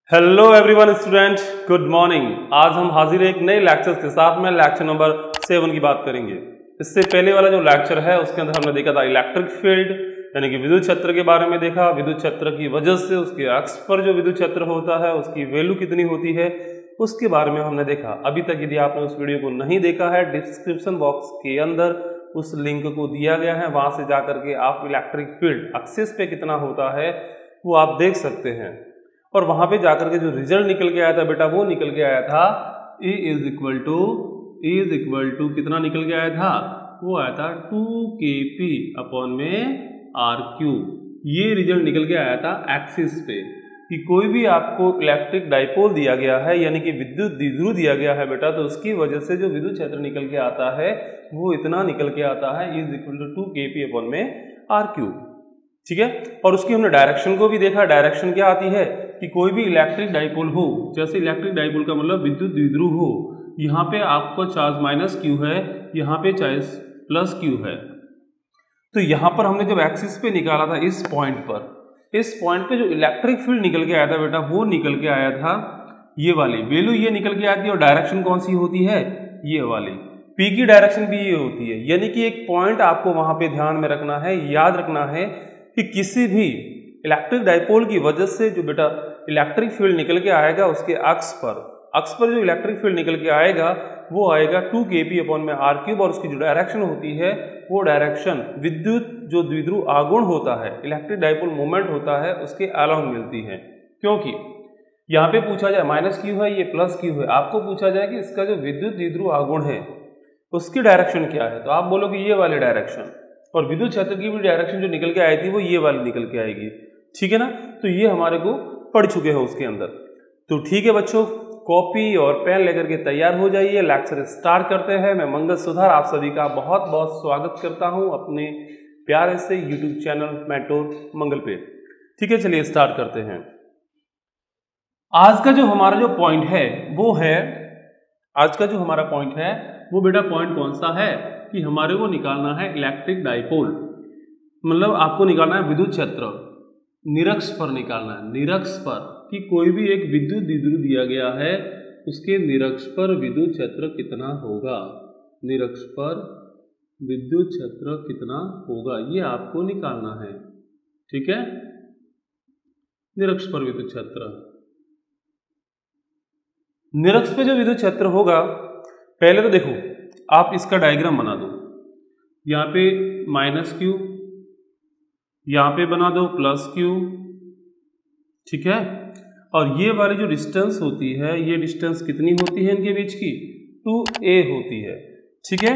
Hello everyone student, good morning. आज हम हाजिर हैं एक नए लेक्चर के साथ में। लेक्चर नंबर 7 की बात करेंगे। इससे पहले वाला जो लेक्चर है उसके अंदर हमने देखा था इलेक्ट्रिक फील्ड यानी कि विद्युत क्षेत्र के बारे में देखा। विद्युत क्षेत्र की वजह से उसके अक्ष पर जो विद्युत क्षेत्र होता है उसकी वैल्यू कितनी होती है उसके बारे में हमने देखा। अभी तक यदि आपने उस वीडियो को नहीं देखा है, डिस्क्रिप्शन बॉक्स के अंदर उस लिंक को दिया गया है, वहां से जाकर के आप इलेक्ट्रिक फील्ड एक्सिस पे कितना होता है वो आप देख सकते हैं। और वहां पे जाकर के जो रिजल्ट निकल के आया था बेटा, वो निकल के आया था E इज इक्वल टू कितना निकल के आया था, वो आया था 2kp अपॉन में r3। ये रिजल्ट निकल के आया था एक्सिस पे कि कोई भी आपको इलेक्ट्रिक डाइपोल दिया गया है यानी कि विद्युत द्विध्रुव दिया गया है बेटा, तो उसकी वजह से जो विद्युत क्षेत्र निकल के आता है वो इतना निकल के आता है, E is equal to 2kp upon में r3। ठीक है। और उसकी हमने डायरेक्शन को भी देखा। डायरेक्शन क्या आती है कि कोई भी इलेक्ट्रिक डाइपोल हो, जैसे इलेक्ट्रिक डाइपोल का मतलब विद्युत द्विध्रुव हो, यहाँ पे आपको चार्ज माइनस क्यू है, यहाँ पे चार्ज प्लस क्यू है। तो यहाँ पर हमने जब एक्सिस पे निकाला था इस पॉइंट पे जो इलेक्ट्रिक फील्ड निकल के आया था बेटा, वो निकल के आया था ये वाली वैल्यू, ये निकल के आती है। और डायरेक्शन कौन सी होती है, ये वाली पी की डायरेक्शन भी ये होती है। यानी कि एक पॉइंट आपको वहां पे ध्यान में रखना है, याद रखना है कि किसी भी इलेक्ट्रिक डाइपोल की वजह से जो बेटा इलेक्ट्रिक फील्ड निकल के आएगा उसके अक्ष पर जो इलेक्ट्रिक फील्ड निकल के आएगा वो आएगा 2kp अपॉन में r3। और उसकी जो डायरेक्शन होती है वो डायरेक्शन विद्युत जो द्विध्रुव आघूर्ण होता है, इलेक्ट्रिक डाइपोल मोमेंट होता है, उसके अलोंग मिलती है। क्योंकि यहाँ पे पूछा जाए माइनस क्यू है, ये प्लस क्यू है, आपको पूछा जाए कि इसका जो विद्युत द्विध्रुव आघूर्ण है उसकी डायरेक्शन क्या है, तो आप बोलोगे ये वाली डायरेक्शन। और विद्युत क्षेत्र की भी डायरेक्शन जो निकल के आई थी वो ये वाली निकल के आएगी। ठीक है ना। तो ये हमारे को पढ़ चुके हैं उसके अंदर। तो ठीक है बच्चों, कॉपी और पेन लेकर के तैयार हो जाइए, लेक्चर स्टार्ट करते हैं। मैं मंगल सुधार आप सभी का बहुत बहुत स्वागत करता हूं अपने प्यारे से यूट्यूब चैनल मेंटोर मंगल पे। ठीक है, चलिए स्टार्ट करते हैं। आज का जो हमारा जो पॉइंट है वो है, आज का जो हमारा पॉइंट है वो बेटा पॉइंट कौन सा है कि हमारे को निकालना है इलेक्ट्रिक डाइपोल, मतलब आपको निकालना है विद्युत क्षेत्र निरक्ष पर निकालना है। निरक्ष पर कि कोई भी एक विद्युत द्विध्रुव दिया गया है उसके निरक्ष पर विद्युत क्षेत्र कितना होगा, निरक्ष पर विद्युत क्षेत्र कितना होगा ये आपको निकालना है। ठीक है, निरक्ष पर विद्युत क्षेत्र, निरक्ष पे जो विद्युत क्षेत्र होगा, पहले तो देखो आप इसका डायग्राम बना दो। यहाँ पे माइनस क्यू, यहाँ पे बना दो प्लस क्यू। ठीक है। और ये वाली जो डिस्टेंस होती है, ये डिस्टेंस कितनी होती है इनके बीच की, 2a होती है। ठीक है।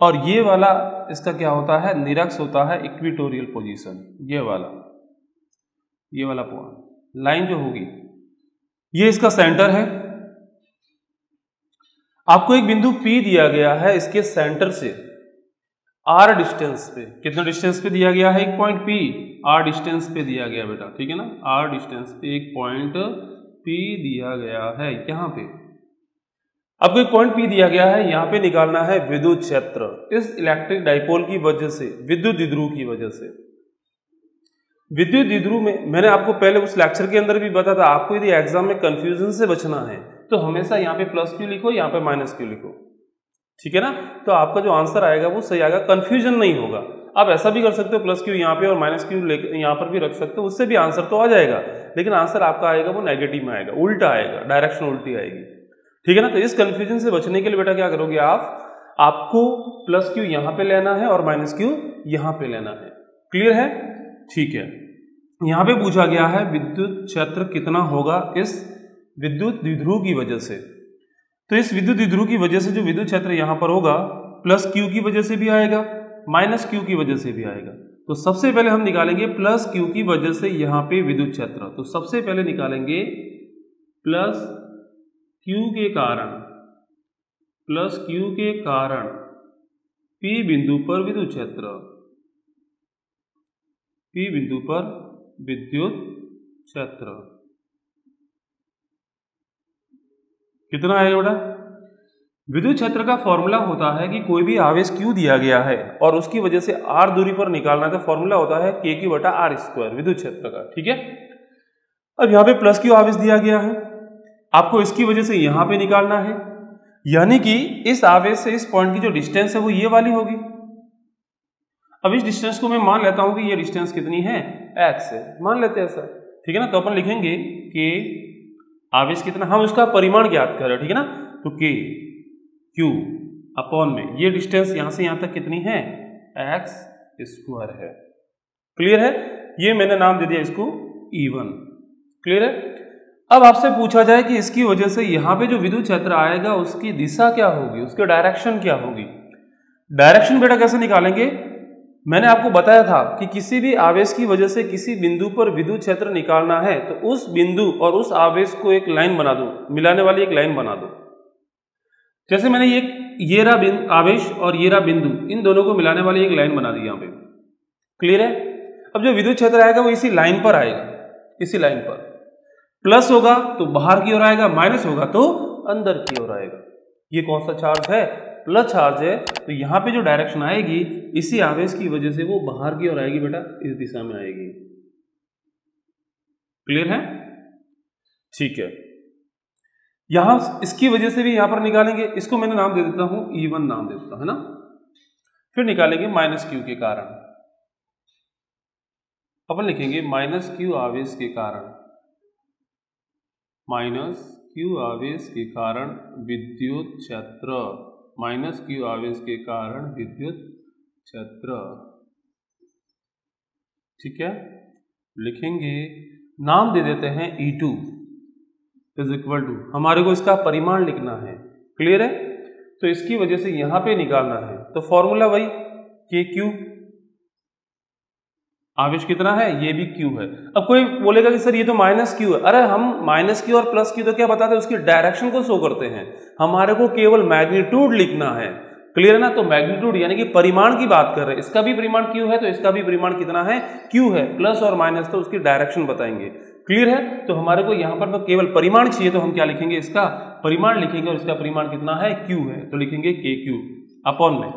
और ये वाला इसका क्या होता है, निरक्ष होता है इक्वेटोरियल पोजीशन। ये वाला पॉइंट लाइन जो होगी ये इसका सेंटर है। आपको एक बिंदु P दिया गया है, इसके सेंटर से r डिस्टेंस पे, कितना डिस्टेंस पे दिया गया है, एक पॉइंट P r डिस्टेंस पे दिया गया बेटा। ठीक है ना, r डिस्टेंस पे एक पॉइंट P दिया गया है। यहाँ पे आपको एक पॉइंट P दिया गया है, यहाँ पे निकालना है विद्युत क्षेत्र इस इलेक्ट्रिक डाइपोल की वजह से, विद्युत द्विध्रुव की वजह से। विद्युत द्विध्रुव में मैंने आपको पहले उस लेक्चर के अंदर भी बताया था, आपको यदि एग्जाम में कंफ्यूजन से बचना है तो हमेशा यहाँ पे प्लस क्यू लिखो, यहाँ पे माइनस क्यू लिखो। ठीक है ना, तो आपका जो आंसर आएगा वो सही आएगा, कंफ्यूजन नहीं होगा। आप ऐसा भी कर सकते हो, प्लस क्यू यहाँ पे और माइनस क्यू यहाँ पर भी रख सकते हो, उससे भी आंसर तो आ जाएगा, लेकिन आंसर आपका आएगा वो नेगेटिव में आएगा, उल्टा आएगा, डायरेक्शन उल्टी आएगी। ठीक है ना। तो इस कंफ्यूजन से बचने के लिए बेटा क्या करोगे आप, आपको प्लस क्यू यहाँ पे लेना है और माइनस क्यू यहाँ पे लेना है। क्लियर है। ठीक है। यहाँ पे पूछा गया है विद्युत क्षेत्र कितना होगा इस विद्युत द्विध्रुव की वजह से। तो इस विद्युत द्विध्रुव की वजह से जो विद्युत क्षेत्र यहाँ पर होगा प्लस क्यू की वजह से भी आएगा, माइनस क्यू की वजह से भी आएगा। तो सबसे पहले हम निकालेंगे प्लस क्यू की वजह से यहाँ पे विद्युत क्षेत्र। तो सबसे पहले निकालेंगे प्लस क्यू के कारण, प्लस क्यू के कारण P बिंदु पर विद्युत क्षेत्र, P बिंदु पर विद्युत क्षेत्र कितना आएगा बेटा। विद्युत क्षेत्र का फॉर्मूला होता है कि कोई भी आवेश Q दिया गया है और उसकी वजह से r दूरी पर निकालना है, तो फॉर्मूला होता है k q बटा r स्क्वायर विद्युत क्षेत्र का। ठीक है। अब यहाँ पे प्लस क्यू आवेश दिया गया है, आपको इसकी वजह से यहाँ पे निकालना है, यानी कि इस आवेश से इस पॉइंट की जो डिस्टेंस है वो ये वाली होगी। अब इस डिस्टेंस को मैं मान लेता हूं कि ये डिस्टेंस कितनी है, x है, मान लेते हैं सर, ठीक है ना। तो अपन लिखेंगे कि आवेश कितना, हम उसका परिमाण ज्ञात कर रहे हैं, ठीक है ना। तो k q अपॉन में ये डिस्टेंस यहां से यहां तक कितनी है, x स्क्वायर है। क्लियर है, ये मैंने नाम दे दिया इसको E1। क्लियर है। अब आपसे पूछा जाए कि इसकी वजह से यहां पे जो विद्युत क्षेत्र आएगा उसकी दिशा क्या होगी, उसकी डायरेक्शन क्या होगी। डायरेक्शन बेटा कैसे निकालेंगे, मैंने आपको बताया था कि किसी भी आवेश की वजह से किसी बिंदु पर विद्युत क्षेत्र निकालना है तो उस बिंदु और उस आवेश को एक लाइन बना दो, मिलाने वाली एक लाइन बना दो। जैसे मैंने ये रहा आवेश और ये रहा बिंदु, इन दोनों को मिलाने वाली एक लाइन बना दी यहाँ पे। क्लियर है। अब जो विद्युत क्षेत्र आएगा वो इसी लाइन पर आएगा, इसी लाइन पर। प्लस होगा तो बाहर की ओर आएगा, माइनस होगा तो अंदर की ओर आएगा। ये कौन सा चार्ज है, प्लस चार्ज है। तो यहाँ पे जो डायरेक्शन आएगी इसी आवेश की वजह से वो बाहर की ओर आएगी बेटा, इस दिशा में आएगी। क्लियर है, ठीक है। यहां इसकी वजह से भी यहां पर निकालेंगे, इसको मैंने नाम दे देता हूं E1 नाम दे देता हूं, है ना। फिर निकालेंगे माइनस क्यू के कारण, अपन लिखेंगे माइनस क्यू आवेश के कारण, माइनस क्यू आवेश के कारण विद्युत क्षेत्र, माइनस क्यू आवेश के कारण विद्युत क्षेत्र। ठीक है, लिखेंगे, नाम दे देते हैं E2 इज इक्वल टू, हमारे को इसका परिमाण लिखना है। क्लियर है, तो इसकी वजह से यहां पे निकालना है, तो फॉर्मूला वही KQ, आवेश कितना है, ये भी Q है। अब कोई बोलेगा कि सर ये तो माइनस Q है। अरे हम माइनस Q और प्लस Q तो क्या बताते हैं, उसकी डायरेक्शन को शो करते हैं, हमारे को केवल मैग्नीट्यूड लिखना है। क्लियर है ना, तो मैग्नीट्यूड यानी कि परिमाण की बात कर रहे हैं, इसका भी परिमाण Q है तो इसका भी परिमाण कितना है, Q है। प्लस और माइनस तो उसकी डायरेक्शन बताएंगे। क्लियर है, तो हमारे को यहाँ पर तो केवल परिमाण चाहिए, तो हम क्या लिखेंगे, इसका परिमाण लिखेंगे, और इसका परिमाण कितना है, Q है, तो लिखेंगे KQ अपॉन में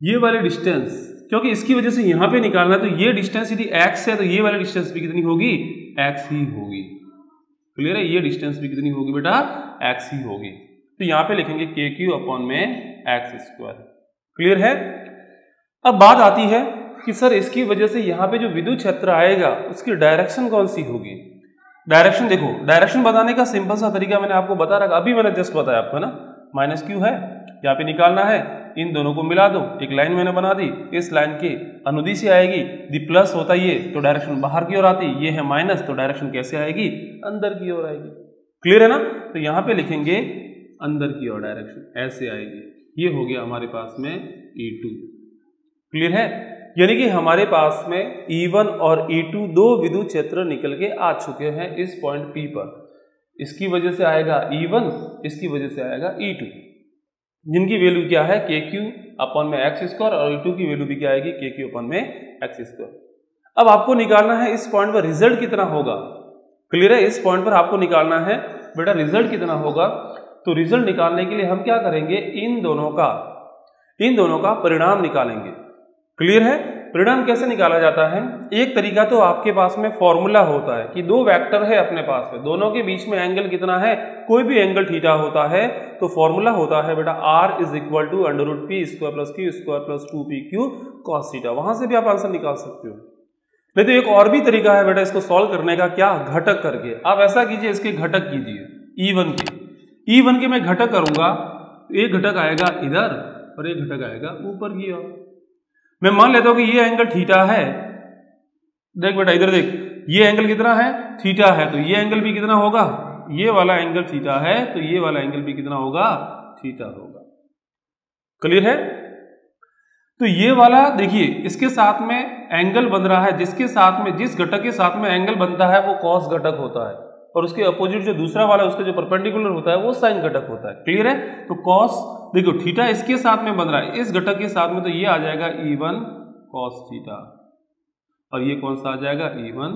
ये वाले डिस्टेंस, क्योंकि इसकी वजह से यहां पे निकालना है, तो ये डिस्टेंस यदि x है तो ये वाली डिस्टेंस भी कितनी होगी, x ही होगी। क्लियर है, ये डिस्टेंस भी कितनी होगी बेटा, x ही होगी। तो यहां पे लिखेंगे KQ अपॉन में x स्क्वायर। क्लियर है। अब बात आती है कि सर इसकी वजह से यहाँ पे जो विद्युत क्षेत्र आएगा उसकी डायरेक्शन कौन सी होगी। डायरेक्शन देखो, डायरेक्शन बताने का सिंपल सा तरीका मैंने आपको बता रखा, अभी मैंने जस्ट बताया आपको, है ना। माइनस Q है, यहाँ पे निकालना है, इन दोनों को मिला दो, एक लाइन मैंने बना दी, इस लाइन के अनुदिश से आएगी, यदि प्लस होता ये तो डायरेक्शन बाहर की ओर आती, ये है माइनस तो डायरेक्शन कैसे आएगी, अंदर की ओर आएगी। क्लियर है ना, तो यहाँ पे लिखेंगे अंदर की ओर डायरेक्शन ऐसे आएगी। ये हो गया हमारे पास में E2। क्लियर है, यानी कि हमारे पास में E1 और E2 दो विद्युत क्षेत्र निकल के आ चुके हैं इस पॉइंट P पर। इसकी वजह से आएगा E1, इसकी वजह से आएगा E2, जिनकी वैल्यू क्या है, KQ अपॉन में x स्क्वायर, और E2 की वैल्यू भी क्या आएगी, KQ अपॉन में x स्क्वायर। अब आपको निकालना है इस पॉइंट पर रिजल्ट कितना होगा। क्लियर है, इस पॉइंट पर आपको निकालना है बेटा रिजल्ट कितना होगा। तो रिजल्ट निकालने के लिए हम क्या करेंगे, इन दोनों का परिणाम निकालेंगे। क्लियर है, परिणाम कैसे निकाला जाता है, एक तरीका तो आपके पास में फॉर्मूला होता है कि दो वेक्टर है अपने पास में, दोनों के बीच में एंगल कितना है, कोई भी एंगल थीटा होता है, तो फॉर्मूला होता है बेटा R is equal to under root P square plus Q square plus 2PQ cos theta. वहां से भी आप आंसर निकाल सकते हो। नहीं तो एक और भी तरीका है बेटा इसको सॉल्व करने का, क्या, घटक करके। आप ऐसा कीजिए, इसके घटक कीजिए E1 के मैं घटक करूंगा, एक घटक आएगा इधर और एक घटक आएगा ऊपर की ओर। मैं मान लेता हूं कि ये एंगल थीटा है, देख बेटा इधर देख, ये एंगल कितना है, थीटा है, तो ये एंगल भी कितना होगा, ये वाला एंगल थीटा है, तो ये वाला एंगल भी कितना होगा, थीटा होगा। क्लियर है, तो ये वाला देखिए इसके साथ में एंगल बन रहा है, जिसके साथ में, जिस घटक के साथ में एंगल बनता है वो कॉस घटक होता है, और उसके अपोजिट जो दूसरा वाला उसका जो परपेंडिकुलर होता है वो साइन घटक होता है। क्लियर है, तो कॉस देखो थीटा इसके साथ में बन रहा है, इस घटक के साथ में, तो ये आ जाएगा E1 cos थीटा, और ये कौन सा आ जाएगा, E1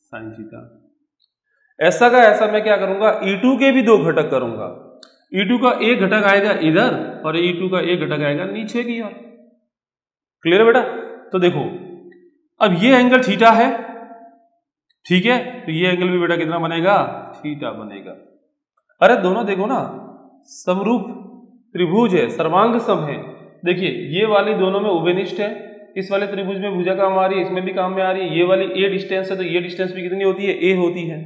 sin थीटा। ऐसा का ऐसा मैं क्या करूंगा, E2 के भी दो घटक करूंगा। E2 का एक घटक आएगा इधर और E2 का एक घटक आएगा नीचे की ओर। क्लियर है बेटा, तो देखो अब ये एंगल थीटा है, ठीक है, तो ये एंगल भी बेटा कितना बनेगा, थीटा बनेगा। अरे दोनों देखो ना समरूप त्रिभुज है, सर्वांग सम है। देखिए ये वाली दोनों में उभयनिष्ठ है, इस वाले त्रिभुज में भुजा काम आ रही है, इसमें भी काम में आ रही है। ये वाली ए डिस्टेंस है तो ये डिस्टेंस भी कितनी होती है, ए होती है।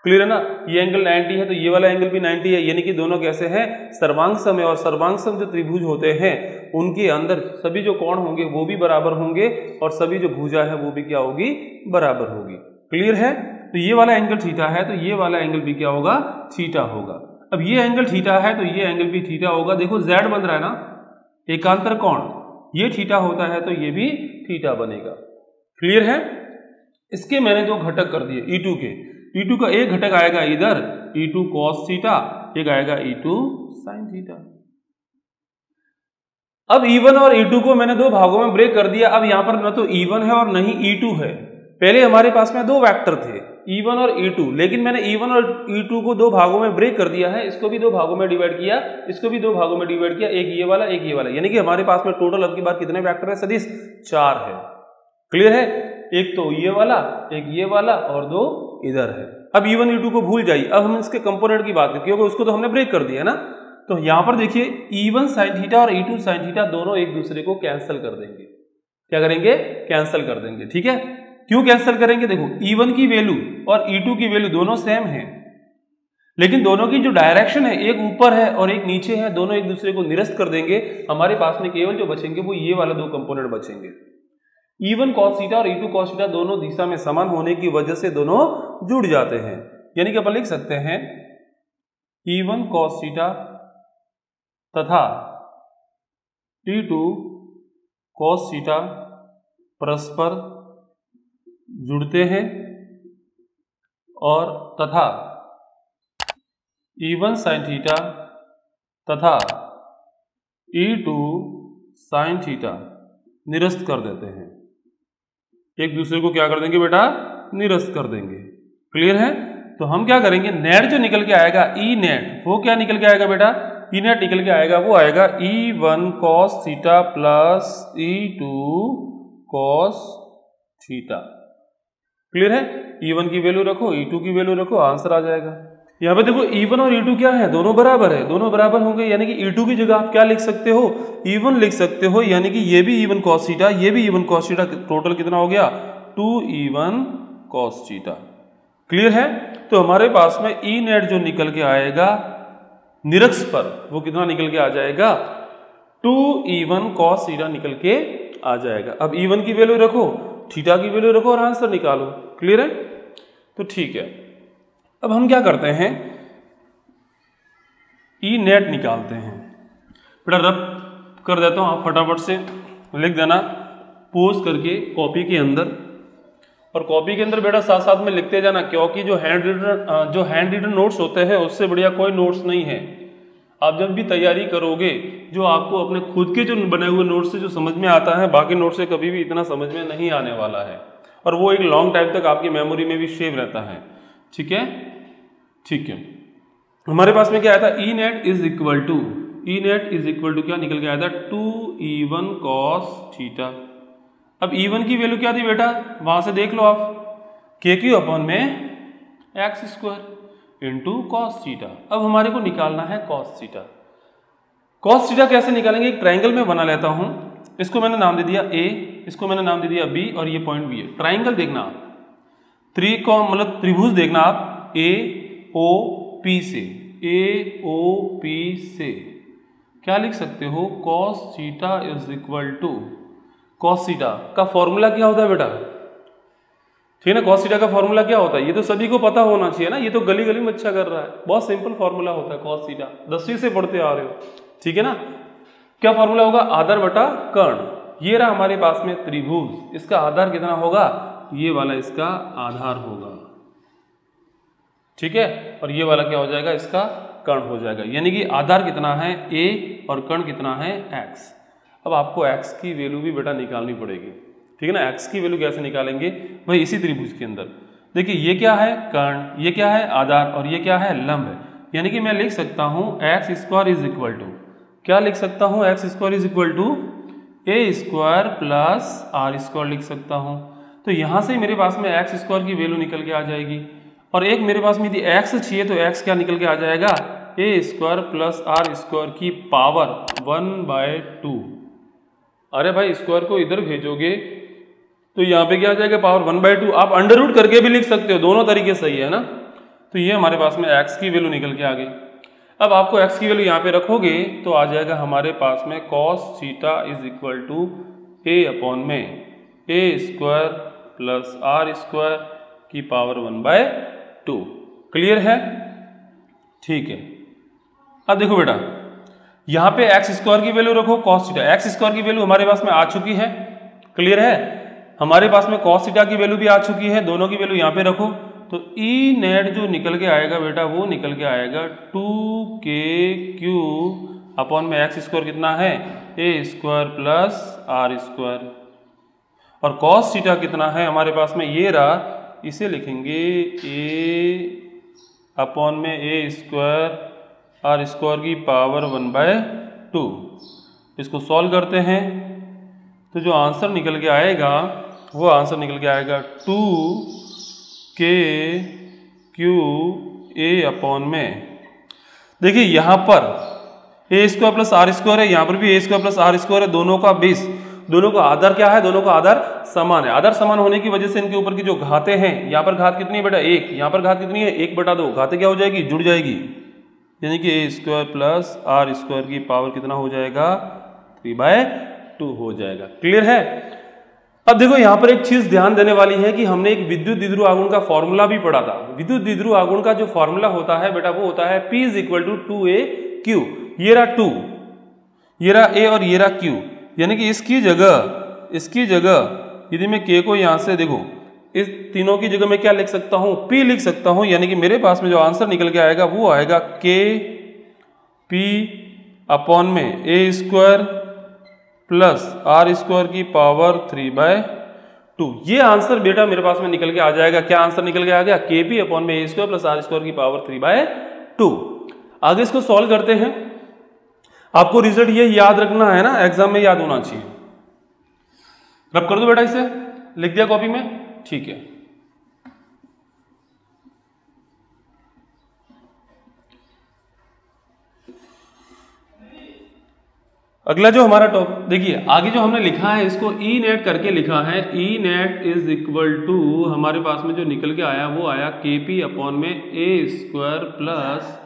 क्लियर है ना, ये एंगल 90 है तो ये वाला एंगल भी 90 है, यानी कि दोनों कैसे हैं, सर्वांग सम है। और सर्वांग सम जो त्रिभुज होते हैं उनके अंदर सभी जो कोण होंगे वो भी बराबर होंगे और सभी जो भुजा है वो भी क्या होगी, बराबर होगी। क्लियर है, तो ये वाला एंगल थीटा है तो ये वाला एंगल भी क्या होगा, थीटा होगा। अब ये एंगल थीटा है तो ये एंगल भी थीटा होगा। देखो z बन रहा है ना, एकांतर कोण, ये थीटा होता है तो ये भी थीटा बनेगा। क्लियर है, इसके मैंने दो घटक कर दिए E2 के। E2 का एक घटक आएगा इधर E2 cos थीटा, एक आएगा E2 sin थीटा। अब E1 और E2 को मैंने दो भागों में ब्रेक कर दिया। अब यहां पर न तो E1 है और न ही E2 है। पहले हमारे पास में दो वेक्टर थे E1 और E2, लेकिन मैंने E1 और E2 को दो भागों में ब्रेक कर दिया है। इसको भी दो भागों में डिवाइड किया, इसको भी दो भागों में डिवाइड किया, एक ये वाला एक ये वाला, यानी कि हमारे पास में टोटल अब की बार कितने वेक्टर है सदिश, 4 है। क्लियर है, एक तो ये वाला, एक ये वाला और दो इधर है। अब E1 E2 को भूल जाइए, अब हम इसके कंपोनेंट की बात करते हैं क्योंकि उसको तो हमने ब्रेक कर दिया है ना। तो यहां पर देखिए E1 sin थीटा और E2 sin थीटा दोनों एक दूसरे को कैंसिल कर देंगे। क्या करेंगे, कैंसिल कर देंगे। ठीक है, क्यों कैंसिल करेंगे, देखो E1 की वैल्यू और E2 की वैल्यू दोनों सेम है, लेकिन दोनों की जो डायरेक्शन है एक ऊपर है और एक नीचे है, दोनों एक दूसरे को निरस्त कर देंगे। हमारे पास में केवल जो बचेंगे वो ये वाले दो कंपोनेंट बचेंगे। E1 cos थीटा और E2 cos थीटा दोनों दिशा में समान होने की वजह से दोनों जुड़ जाते हैं, यानी कि अपन लिख सकते हैं E1 cos थीटा तथा E2 cos थीटा परस्पर जुड़ते हैं और तथा E1 sin थीटा तथा E2 sin थीटा निरस्त कर देते हैं, एक दूसरे को क्या कर देंगे बेटा, निरस्त कर देंगे। क्लियर है, तो हम क्या करेंगे, नेट जो निकल के आएगा ई नेट, वो क्या निकल के आएगा बेटा, ई नेट निकल के आएगा, वो आएगा E1 cos theta plus E2 cos theta. Clear है, E1 की वैल्यू रखो, E2 की वैल्यू रखो, आंसर आ जाएगा। यहाँ पे देखो E1 और E2 क्या है, दोनों बराबर है, दोनों बराबर होंगे, यानी कि E2 की जगह आप क्या लिख सकते हो, E1 लिख सकते हो, यानी कि ये भी E1 cos थीटा, ये भी E1 cos थीटा, टोटल कितना हो गया 2E1 cos थीटा। क्लियर है, तो हमारे पास में ई नेट जो निकल के आएगा निरक्ष पर वो कितना निकल के आ जाएगा, 2E1 cos थीटा निकल के आ जाएगा। अब E1 की वैल्यू रखो, थीटा की वैल्यू रखो और आंसर निकालो। क्लियर है, तो ठीक है। अब हम क्या करते हैं, ई नेट निकालते हैं। बेटा रब कर देता हूं, आप फटाफट से लिख देना पोज करके कॉपी के अंदर, और कॉपी के अंदर बेटा साथ साथ में लिखते जाना, क्योंकि जो हैंड रिटन नोट्स होते हैं उससे बढ़िया कोई नोट्स नहीं है। आप जब भी तैयारी करोगे, जो आपको अपने खुद के जो बने हुए नोट्स से जो समझ में आता है, बाकी नोट्स से कभी भी इतना समझ में नहीं आने वाला है, और वो एक लॉन्ग टाइम तक आपकी मेमोरी में भी सेव रहता है। ठीक है, ठीक है। हमारे पास में क्या आया था, ई नेट इज इक्वल टू क्या निकल के आया था, 2E1 cos थीटा। अब E1 की वैल्यू क्या थी बेटा, वहां से देख लो आप, KQ अपॉन में x square into cos theta. अब हमारे को निकालना है cos थीटा। cos थीटा कैसे निकालेंगे, एक ट्राइंगल में बना लेता हूं, इसको मैंने नाम दे दिया A, इसको मैंने नाम दे दिया B, और ये पॉइंट B है। ट्राइंगल देखना आप, मतलब त्रिभुज देखना आप, AOP से, AOP से क्या लिख सकते हो, cos theta is equal to, cos theta का फॉर्मूला क्या होता है बेटा, ठीक है ना, cos थीटा का फॉर्मूला क्या होता है, ये तो सभी को पता होना चाहिए ना, ये तो गली गली में अच्छा कर रहा है, बहुत सिंपल फॉर्मूला होता है cos थीटा, 10वीं से पढ़ते आ रहे हो, ठीक है ना। क्या फॉर्मूला होगा, आधार बटा कर्ण। ये रहा हमारे पास में त्रिभुज, इसका आधार कितना होगा, ये वाला इसका आधार होगा, ठीक है, और ये वाला क्या हो जाएगा, इसका कर्ण हो जाएगा, यानी कि आधार कितना है A और कर्ण कितना है x। अब आपको x की वैल्यू भी बेटा निकालनी पड़ेगी, ठीक है ना। x की वैल्यू कैसे निकालेंगे भाई, इसी त्रिभुज के अंदर देखिए, ये क्या है कर्ण, ये क्या है आधार, और ये क्या है लंब, यानी कि मैं लिख सकता हूं x square is equal to, क्या लिख सकता हूं, x square is equal to A square plus R square लिख सकता हूं। तो यहाँ से मेरे पास में एक्स स्क्वायर की वैल्यू निकल के आ जाएगी। और एक मेरे पास में यदि एक्स चाहिए तो एक्स क्या निकल के आ जाएगा, ए स्क्वायर प्लस आर स्क्वायर की पावर 1/2। अरे भाई स्क्वायर को इधर भेजोगे तो यहाँ पे क्या आ जाएगा, पावर 1/2। आप अंडर रूट करके भी लिख सकते हो, दोनों तरीके सही है ना। तो ये हमारे पास में एक्स की वैल्यू निकल के आ गई। अब आपको एक्स की वैल्यू यहाँ पे रखोगे तो आ जाएगा हमारे पास में cos theta is equal to A upon में A square plus R square की पावर 1/2। क्लियर है? ठीक है। अब देखो बेटा, यहाँ पे एक्स स्क्वायर की वैल्यू रखो, कॉस थीटा, एक्स स्क्वायर की वैल्यू हमारे पास में आ चुकी है। क्लियर है? हमारे पास में कॉस थीटा की वैल्यू भी आ चुकी है, दोनों की वैल्यू यहाँ पे रखो। तो ई नेट जो निकल के आएगा बेटा वो निकल के आएगा 2kq अपॉन में एक्स स्क्वायर कितना है, ए स्क्वायर प्लस आर स्क्वायर। और कॉस थीटा कितना है हमारे पास में, ये रहा, इसे लिखेंगे ए अपॉन में ए स्क्वायर आर स्क्वायर की पावर 1/2। इसको सॉल्व करते हैं तो जो आंसर निकल के आएगा वो आंसर निकल के आएगा 2kq a अपॉन में, देखिए यहाँ पर ए स्क्वायर प्लस आर स्क्वायर है, यहाँ पर भी ए स्क्वायर प्लस आर स्क्वायर है, दोनों का बेस, दोनों का आधार क्या है, दोनों का आधार समान है। आधार समान होने की वजह से इनके ऊपर की जो घातें हैं, यहाँ पर घात कितनी है बेटा 1, यहाँ पर घात कितनी है 1/2, घातें क्या हो जाएगी, जुड़ जाएगी, यानी कि ए स्क्वायर प्लस आर स्क्वायर की पावर कितना हो जाएगा 3/2 हो जाएगा। क्लियर है? अब देखो यहाँ पर एक चीज ध्यान देने वाली है कि हमने एक विद्युत द्विध्रुव आघूर्ण का फॉर्मूला भी पढ़ा था। विद्युत द्विध्रुव आघूर्ण का जो फॉर्मूला होता है बेटा वो होता है P = 2AQ। ये रहा 2, ये रहा A और ये रहा Q, यानी कि इसकी जगह यदि मैं K को यहाँ से देखो, इस तीनों की जगह मैं क्या लिख सकता हूँ, P लिख सकता हूँ, यानी कि मेरे पास में जो आंसर निकल के आएगा वो आएगा KP अपॉन में A square plus R square की पावर 3/2। ये आंसर बेटा मेरे पास में निकल के आ जाएगा। क्या आंसर निकल के आ गया, KP अपॉन में A square plus R square की पावर 3/2। आगे इसको सॉल्व करते हैं। आपको रिजल्ट ये याद रखना है ना, एग्जाम में याद होना चाहिए। रब कर दो बेटा, इसे लिख दिया कॉपी में, ठीक है। अगला जो हमारा टॉपिक देखिए, आगे जो हमने लिखा है इसको ई नेट करके लिखा है। ई नेट इज इक्वल टू हमारे पास में जो निकल के आया वो आया KP अपॉन में A square plus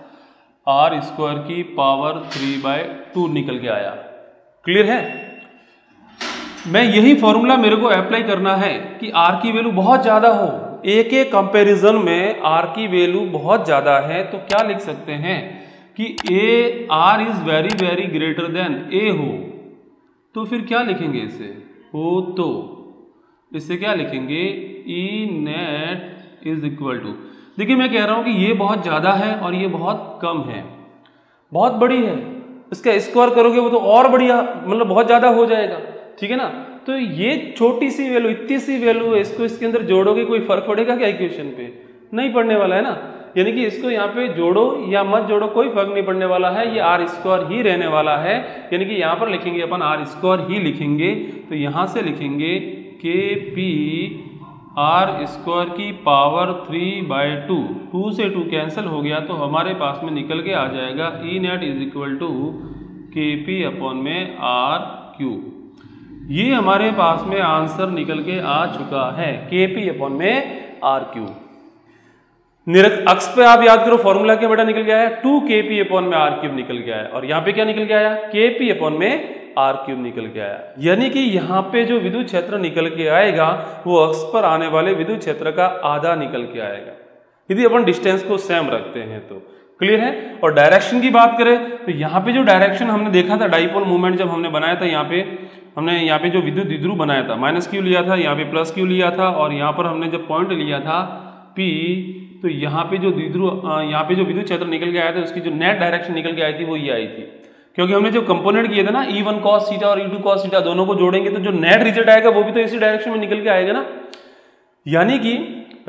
R square की पावर 3/2 निकल के आया। क्लियर है? मैं यही फॉर्मूला मेरे को अप्लाई करना है कि आर की वैल्यू बहुत ज्यादा हो, ए के कंपैरिजन में आर की वैल्यू बहुत ज्यादा है, तो क्या लिख सकते हैं कि A R is very very greater than A हो, तो फिर क्या लिखेंगे इसे, हो तो इससे क्या लिखेंगे, ई नेट इज इक्वल टू, देखिए मैं कह रहा हूं कि ये बहुत ज्यादा है और ये बहुत कम है, बहुत बड़ी है, इसका स्क्वायर करोगे वो तो और बढ़िया, मतलब बहुत ज्यादा हो जाएगा, ठीक है ना। तो ये छोटी सी वैल्यू, इतनी सी वैल्यू है, इसको इसके अंदर जोड़ोगे कोई फर्क पड़ेगा क्या इक्वेशन पे, नहीं पड़ने वाला है ना। यानी कि इसको यहाँ पे जोड़ो या मत जोड़ो कोई फर्क नहीं पड़ने वाला है, ये आर स्क्वायर ही रहने वाला है। यानी कि यहाँ पर लिखेंगे अपन आर स्क्वायर ही लिखेंगे, तो यहाँ से लिखेंगे KP आर स्क्वायर की पावर 3/2, 2 से 2 कैंसिल हो गया, तो हमारे पास में निकल के आ जाएगा E net is equal to KP upon में RQ। ये हमारे पास में आंसर निकल के आ चुका है, KP अपॉन में RQ। अक्ष पे आप याद करो फॉर्मूला क्या बेटा निकल गया है, 2KP अपॉन में R³ निकल गया है, और यहाँ पे क्या निकल के आया, KP अपॉन में R³ निकल के आया। यानी कि यहाँ पे जो विद्युत क्षेत्र निकल के आएगा वो अक्ष पर आने वाले विद्युत क्षेत्र का आधा निकल के आएगा, यदि अपन डिस्टेंस को सेम रखते हैं तो। क्लियर है? और डायरेक्शन की बात करें तो यहाँ पे जो डायरेक्शन हमने देखा था, डाइपोल मूवमेंट जब हमने बनाया था, हमने यहाँ पे जो विद्युत द्विध्रुव बनाया था -Q लिया था, यहाँ पे +Q लिया था, और यहाँ पर हमने जब पॉइंट लिया था P, तो यहाँ पे जो द्विध्रुव, यहाँ पे जो विद्युत क्षेत्र निकल के आया था उसकी जो नेट डायरेक्शन निकल के आई थी वो ये आई थी, क्योंकि हमने जो कंपोनेंट किए थे ना E1 cos थीटा और E2 cos थीटा, दोनों को जोड़ेंगे तो जो नेट रिजल्ट आएगा वो भी तो इसी डायरेक्शन में निकल के आएगा ना। यानी कि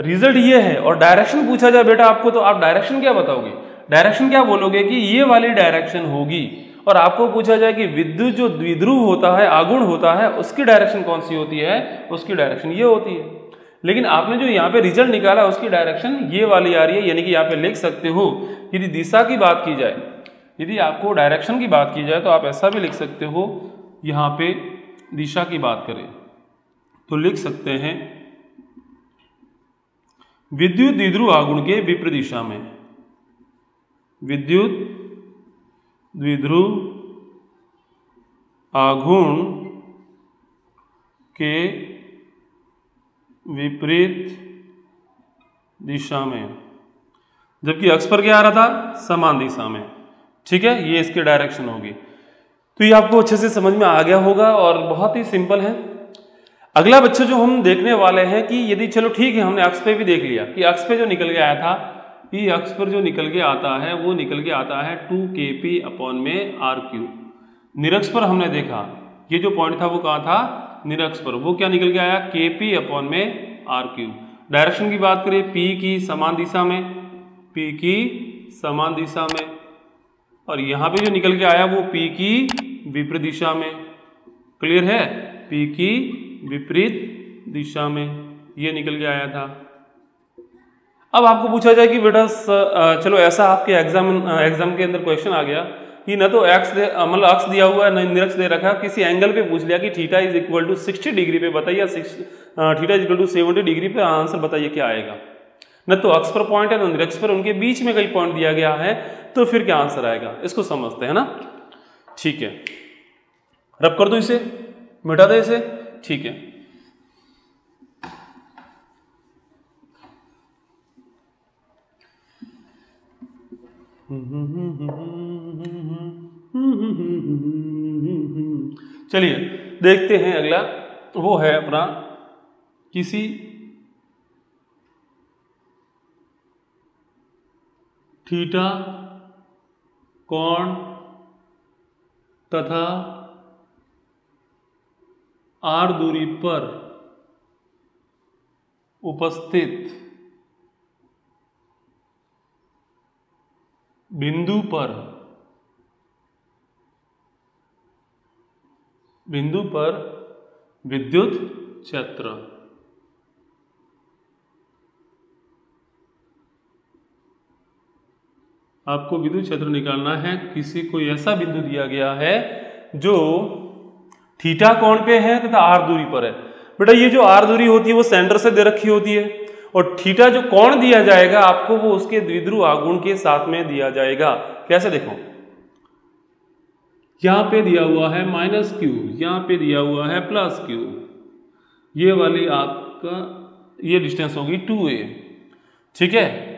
रिजल्ट ये है, और डायरेक्शन पूछा जाए बेटा आपको तो आप डायरेक्शन क्या बताओगे, डायरेक्शन क्या बोलोगे कि ये वाली डायरेक्शन होगी, और आपको पूछा जाए कि विद्युत जो द्विध्रुव होता है, आघूर्ण होता है, उसकी डायरेक्शन कौन सी होती है, उसकी डायरेक्शन ये होती है। लेकिन आपने जो यहाँ पे रिजल्ट निकाला उसकी डायरेक्शन ये वाली आ रही है, यानी कि यहाँ पे लिख सकते हो यदि दिशा की बात की जाए, यदि आपको डायरेक्शन की बात की जाए तो आप ऐसा भी लिख सकते हो, यहाँ पे दिशा की बात करें तो लिख सकते हैं विद्युत द्विध्रुव आघूर्ण के विपरीत दिशा में, विद्युत द्विध्रुव आघूर्ण के विपरीत दिशा में, जबकि अक्ष पर क्या आ रहा था, समान दिशा में। ठीक है, ये इसकी डायरेक्शन होगी। तो ये आपको अच्छे से समझ में आ गया होगा और बहुत ही सिंपल है। अगला बच्चा जो हम देखने वाले हैं कि यदि चलो ठीक है, हमने अक्ष पे भी देख लिया कि अक्ष पे जो निकल के आया था, ये अक्ष पर जो निकल के आता है वो निकल के आता है 2kp/r³। निरक्ष पर हमने देखा ये जो पॉइंट था वो कहाँ था, निरक्ष पर, वो क्या निकल के आया, kp/r³। डायरेक्शन की बात करें p की समान दिशा में, p की समान दिशा में, और यहाँ पे जो निकल के आया वो p की विपरीत दिशा में। क्लियर है, p की विपरीत दिशा में ये निकल के आया था। अब आपको पूछा जाए कि बेटा चलो ऐसा आपके एग्जाम के अंदर क्वेश्चन आ गया कि न तो मतलब अक्ष दिया हुआ है, न निरक्ष दे रखा है, किसी एंगल पे पूछ लिया कि theta is equal to 60 degree पे बताइए, theta is equal to 70 degree पे, आंसर बताइए क्या आएगा। न तो अक्ष पर पॉइंट है न निरक्ष पर, उनके बीच में कई पॉइंट दिया गया है, तो फिर क्या आंसर आएगा, इसको समझते हैं ना। ठीक है, रब कर दो इसे, मिटा दे इसे। ठीक है, चलिए देखते हैं अगला, वो है अपना किसी थीटा कोण तथा r दूरी पर उपस्थित बिंदु पर विद्युत क्षेत्र। आपको विद्युत क्षेत्र निकालना है, किसी को ऐसा बिंदु दिया गया है जो थीटा कोण पे है तथा r दूरी पर है। बेटा ये जो r दूरी होती है वो सेंटर से दे रखी होती है, और थीटा जो कोण दिया जाएगा आपको वो उसके द्विध्रुव आघूर्ण के साथ में दिया जाएगा। कैसे, देखो यहां पे दिया हुआ है -q, यहां पे दिया हुआ है +q, ये वाली आपका ये डिस्टेंस होगी 2a। ठीक है,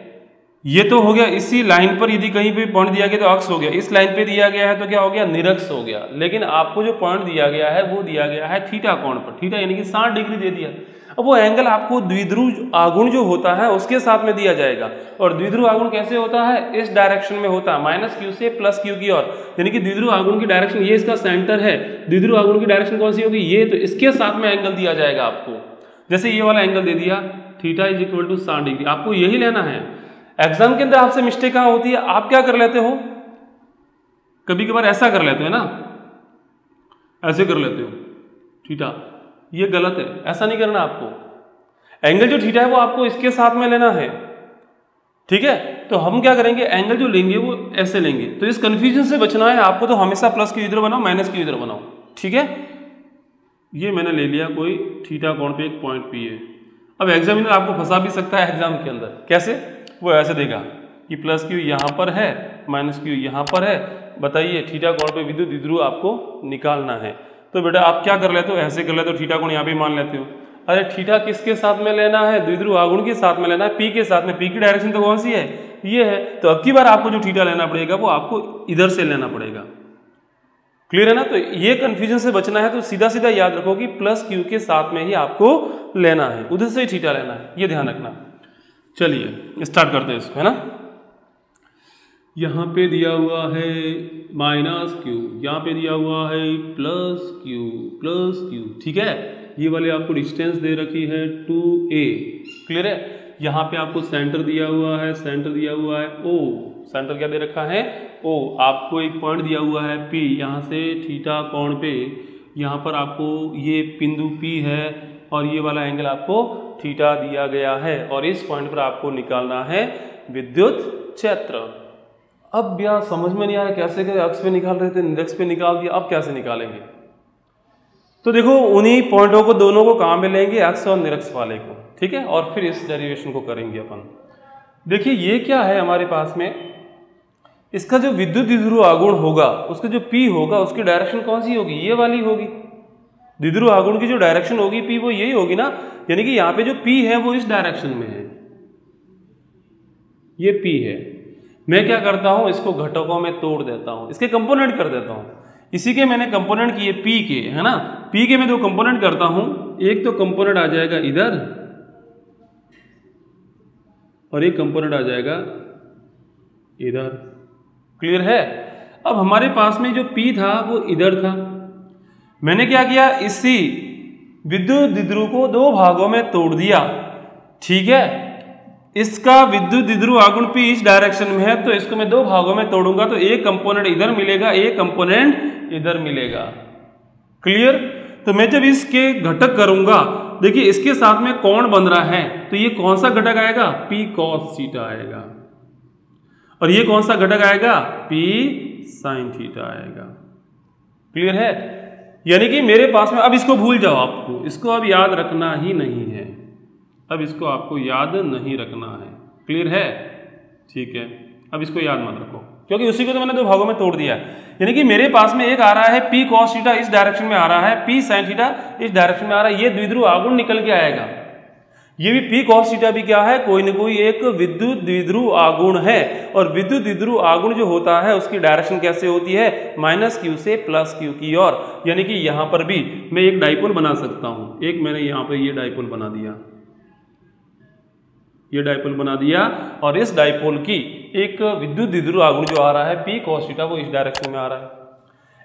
ये तो हो गया इसी लाइन पर, यदि कहीं पे पॉइंट दिया गया तो अक्ष हो गया, इस लाइन पे दिया गया है तो क्या हो गया, निरक्ष हो गया। लेकिन आपको जो पॉइंट दिया गया है वो दिया गया है थीटा कोण पर, थीटा यानी कि 60 डिग्री दे दिया। अब वो एंगल आपको द्विध्रुव आघूर्ण जो होता है उसके साथ में दिया जाएगा, और द्विध्रुव आघूर्ण कैसे होता है, इस डायरेक्शन में होता है, -q से +q की ओर, यानी कि द्विध्रुव आघूर्ण की डायरेक्शन, ये इसका सेंटर है, द्विध्रुव आघूर्ण की डायरेक्शन कौन सी होगी, ये, तो इसके साथ में एंगल दिया जाएगा आपको। जैसे ये वाला एंगल दे दिया theta is equal to 60 degree, आपको यही लेना है। एग्जाम के अंदर आपसे मिस्टेक कहाँ होती है, आप क्या कर लेते हो, कभी कभार ऐसा कर लेते हो ना, ऐसे कर लेते हो थीटा, ये गलत है, ऐसा नहीं करना आपको। एंगल जो थीटा है वो आपको इसके साथ में लेना है। ठीक है, तो हम क्या करेंगे, एंगल जो लेंगे वो ऐसे लेंगे। तो इस कंफ्यूजन से बचना है आपको, तो हमेशा प्लस की इधर बनाओ, माइनस की इधर बनाओ। ठीक है, ये मैंने ले लिया कोई थीटा कोण पे एक पॉइंट पी है। अब एग्जामिनर आपको फंसा भी सकता है एग्जाम के अंदर, कैसे, वो ऐसे देगा कि +q यहाँ पर है, -q यहाँ पर है, बताइए थीटा कोण पे विद्युत द्विध्रुव आपको निकालना है। तो बेटा आप क्या कर लेते हो, ऐसे कर लेते हो, थीटा कोण यहाँ पे मान लेते हो। अरे थीटा किसके साथ में लेना है, द्विध्रुव आघूर्ण के साथ में लेना है, p के साथ में, p की डायरेक्शन तो कौन सी है, ये है। तो अब की बार आपको जो थीटा लेना पड़ेगा वो आपको इधर से लेना पड़ेगा। क्लियर है ना, तो ये कंफ्यूजन से बचना है, तो सीधा सीधा याद रखो कि +q के साथ में ही आपको लेना है, उधर से ही थीटा लेना है, ये ध्यान रखना। चलिए स्टार्ट करते हैं इसको, है ना। यहाँ पे दिया हुआ है -q, यहाँ पे दिया हुआ है +q। ठीक है, ये वाले आपको डिस्टेंस दे रखी है 2a। क्लियर है, यहाँ पे आपको सेंटर दिया हुआ है, सेंटर दिया हुआ है o, सेंटर क्या दे रखा है o। आपको एक पॉइंट दिया हुआ है p, यहाँ से थीटा कोण पे यहाँ पर आपको ये बिंदु p है, और ये वाला एंगल आपको थीटा दिया गया है और इस पॉइंट पर आपको निकालना है विद्युत क्षेत्र। अब यार समझ में नहीं आया कैसे अक्ष पे निकाल रहे थे, निरक्ष पे निकाल दिया, अब कैसे निकालेंगे? तो देखो उन्हीं पॉइंटों को दोनों को काम में लेंगे, अक्ष और निरक्ष वाले को, ठीक है, और फिर इस डेरिवेशन को करेंगे अपन। देखिए ये क्या है हमारे पास में, इसका जो विद्युत द्विध्रुव आघूर्ण होगा उसका जो P होगा उसकी डायरेक्शन कौन सी होगी? ये वाली होगी। द्विध्रुव आघूर्ण की जो डायरेक्शन होगी P वो यही होगी ना, यानी कि यहाँ पे जो P है वो इस डायरेक्शन में है, ये P है। मैं क्या करता हूं, इसको घटकों में तोड़ देता हूं, इसके कंपोनेंट कर देता हूं। इसी के मैंने कंपोनेंट किए P के, है ना। P के मैं दो कंपोनेंट करता हूं, एक तो कंपोनेंट आ जाएगा इधर और एक कंपोनेंट आ जाएगा इधर। क्लियर है? अब हमारे पास में जो P था वो इधर था, मैंने क्या किया, इसी विद्युत द्विध्रुव को दो भागों में तोड़ दिया, ठीक है। इसका विद्युत द्विध्रुव आघूर्ण P इस डायरेक्शन में है, तो इसको मैं दो भागों में तोड़ूंगा तो एक कंपोनेंट इधर मिलेगा, एक कंपोनेंट इधर मिलेगा। क्लियर? तो मैं जब इसके घटक करूंगा, देखिए इसके साथ में कोण बन रहा है, तो ये कौन सा घटक आएगा? P cos थीटा आएगा, और ये कौन सा घटक आएगा? P sin थीटा आएगा। क्लियर है? यानी कि मेरे पास में, अब इसको भूल जाओ, आपको इसको अब याद रखना ही नहीं है, अब इसको आपको याद नहीं रखना है। क्लियर है? ठीक है, अब इसको याद मत रखो क्योंकि उसी को तो मैंने दो भागों में तोड़ दिया। यानी कि मेरे पास में एक आ रहा है P cos थीटा इस डायरेक्शन में आ रहा है, P sin थीटा इस डायरेक्शन में आ रहा है, ये द्विध्रुव आघूर्ण निकल के आएगा। ये भी P cos थीटा भी क्या है? कोई ना कोई एक विद्युत द्विध्रुव आघूर्ण है, और विद्युत द्विध्रुव आघूर्ण जो होता है उसकी डायरेक्शन कैसे होती है? -q से +q की ओर। यानी कि यहां पर भी मैं एक डाइपोल बना सकता हूं, एक मैंने यहां पर ये डाइपोल बना दिया, ये डाइपोल बना दिया, और इस डाइपोल की एक विद्युत द्विध्रुव आघूर्ण जो आ रहा है P cos थीटा वो इस डायरेक्शन में आ रहा है।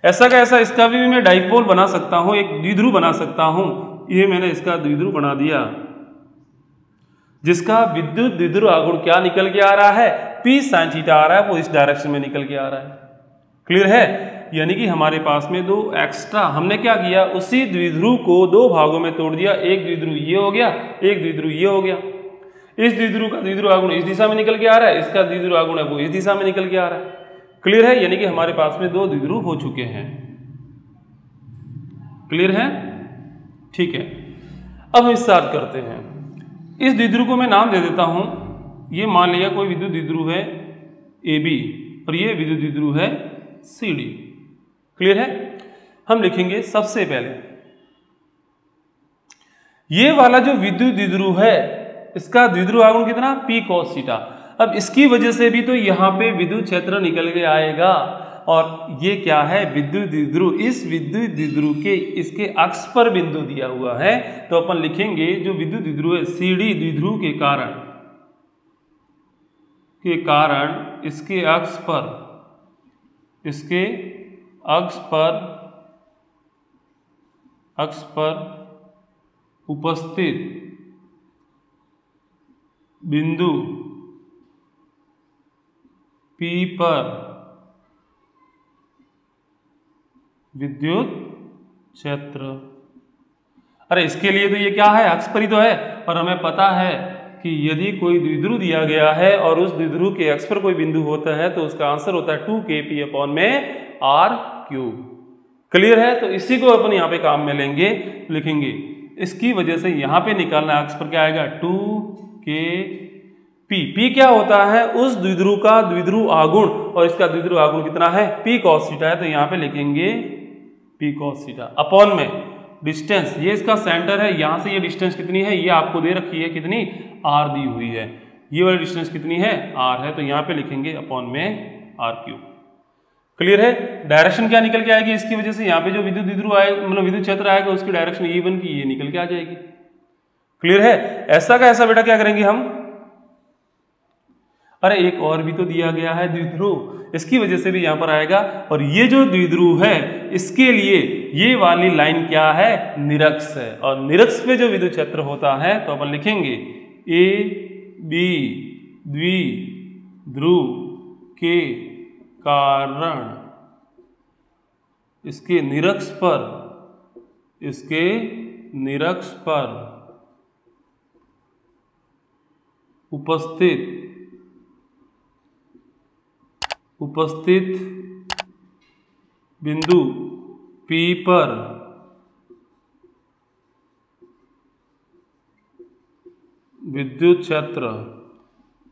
ऐसा का ऐसा इसका भी मैं डाइपोल बना सकता हूं, एक द्विध्रुव बना सकता हूं। ये मैंने इसका द्विध्रुव बना दिया जिसका विद्युत द्विध्रुव आघूर्ण क्या निकल के आ रहा है? P sin थीटा आ रहा है, वो इस डायरेक्शन में निकल के आ रहा है। क्लियर है? यानी कि हमारे पास में दो एक्स्ट्रा, हमने क्या किया, उसी द्विध्रुव को दो भागों में तोड़ दिया, एक द्विध्रुव ये हो गया, एक द्विध्रुव ये हो गया। इस द्विध्रुव का द्विध्रुव आघूर्ण इस दिशा में निकल के आ रहा है, इसका द्विध्रुव आघूर्ण है वो इस दिशा में निकल के आ रहा है। क्लियर है? यानी कि हमारे पास में दो द्विध्रुव हो चुके हैं। क्लियर है? ठीक है, अब हम स्टार्ट करते हैं। इस द्विध्रुव को मैं नाम दे देता हूं, ये मान लिया कोई विद्युत द्विध्रुव है AB और ये विद्युत द्विध्रुव है CD। क्लियर है? हम लिखेंगे सबसे पहले ये वाला जो विद्युत द्विध्रुव है इसका द्विध्रुव आघूर्ण कितना? P cos theta. अब इसकी वजह से भी तो यहाँ पे विद्युत क्षेत्र निकल के आएगा, और ये क्या है? विद्युत द्विध्रुव। इस विद्युत द्विध्रुव के इसके अक्ष पर बिंदु दिया हुआ है, तो अपन लिखेंगे जो विद्युत द्विध्रुव है CD द्विध्रुव के कारण इसके अक्ष पर उपस्थित बिंदु P पर विद्युत क्षेत्र। अरे इसके लिए तो ये क्या है? अक्ष पर ही तो है, और हमें पता है कि यदि कोई द्विध्रुव दिया गया है और उस द्विध्रुव के अक्ष पर कोई बिंदु होता है तो उसका आंसर होता है 2kP/r³। क्लियर है? तो इसी को अपन यहाँ पे काम में लेंगे, लिखेंगे। इसकी वजह से यहाँ पे निकालना अक्ष पर क्या आएगा? 2kP। P क्या होता है? उस द्विध्रुव का द्विध्रुव आघूर्ण, और इसका द्विध्रुव आघूर्ण कितना है? P cos थीटा है, तो यहाँ पे लिखेंगे P cos थीटा अपॉन में डिस्टेंस, ये इसका सेंटर है, यहां से ये डिस्टेंस कितनी है? ये आपको दे रखी है कितनी? R दी हुई है। ये वाली डिस्टेंस कितनी है? R है, तो यहाँ पे लिखेंगे अपॉन में R³। क्लियर है? डायरेक्शन क्या निकल के आएगी इसकी वजह से? यहाँ पे जो विद्युत द्विध्रुव आएगा, मतलब विद्युत क्षेत्र आएगा, उसकी डायरेक्शन E1 की ये निकल के आ जाएगी। क्लियर है? ऐसा का ऐसा बेटा क्या करेंगे हम? अरे एक और भी तो दिया गया है द्विध्रुव, इसकी वजह से भी यहां पर आएगा, और ये जो द्विध्रुव है इसके लिए ये वाली लाइन क्या है? निरक्ष है, और निरक्ष पे जो विद्युत क्षेत्र होता है तो अपन लिखेंगे AB द्विध्रुव के कारण इसके निरक्ष पर उपस्थित बिंदु P पर विद्युत क्षेत्र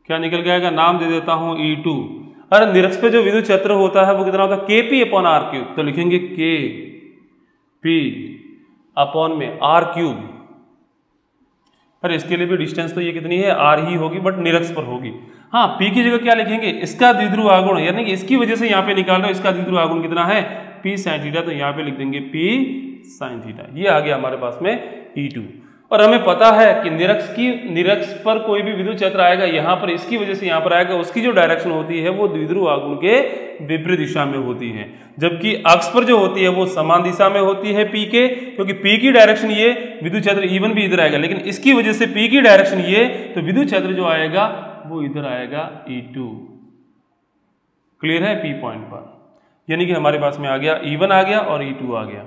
क्या निकल के आएगा, नाम दे देता हूं E2। अरे निरक्ष पे जो विद्युत क्षेत्र होता है वो कितना होता है, KP अपॉन आर क्यूब। तो लिखेंगे KP अपॉन में आर क्यूब। अरे इसके लिए भी डिस्टेंस तो ये कितनी है, आर ही होगी, बट निरक्ष पर होगी। हाँ, P की जगह क्या लिखेंगे, इसका द्विध्रुव आघूर्ण, यानी कि इसकी वजह से यहाँ पे निकाल रहे हो, इसका द्विध्रुव आघूर्ण कितना है, P sin थीटा। तो यहाँ पे लिख देंगे P sin थीटा। ये आ गया हमारे पास में E2। और हमें पता है कि निरक्ष पर कोई भी विद्युत क्षेत्र आएगा, यहाँ पर इसकी वजह से यहाँ पर आएगा, उसकी जो डायरेक्शन होती है वो द्विध्रुव आघूर्ण के विपरीत दिशा में होती है, जबकि अक्ष पर जो होती है वो समान दिशा में होती है P के, क्योंकि P की डायरेक्शन ये, विद्युत क्षेत्र E1 भी इधर आएगा, लेकिन इसकी वजह से P की डायरेक्शन ये, तो विद्युत क्षेत्र जो आएगा वो इधर आएगा E2। क्लियर है, P पॉइंट पर, यानी कि हमारे पास में आ गया E1 आ गया और E2 आ गया।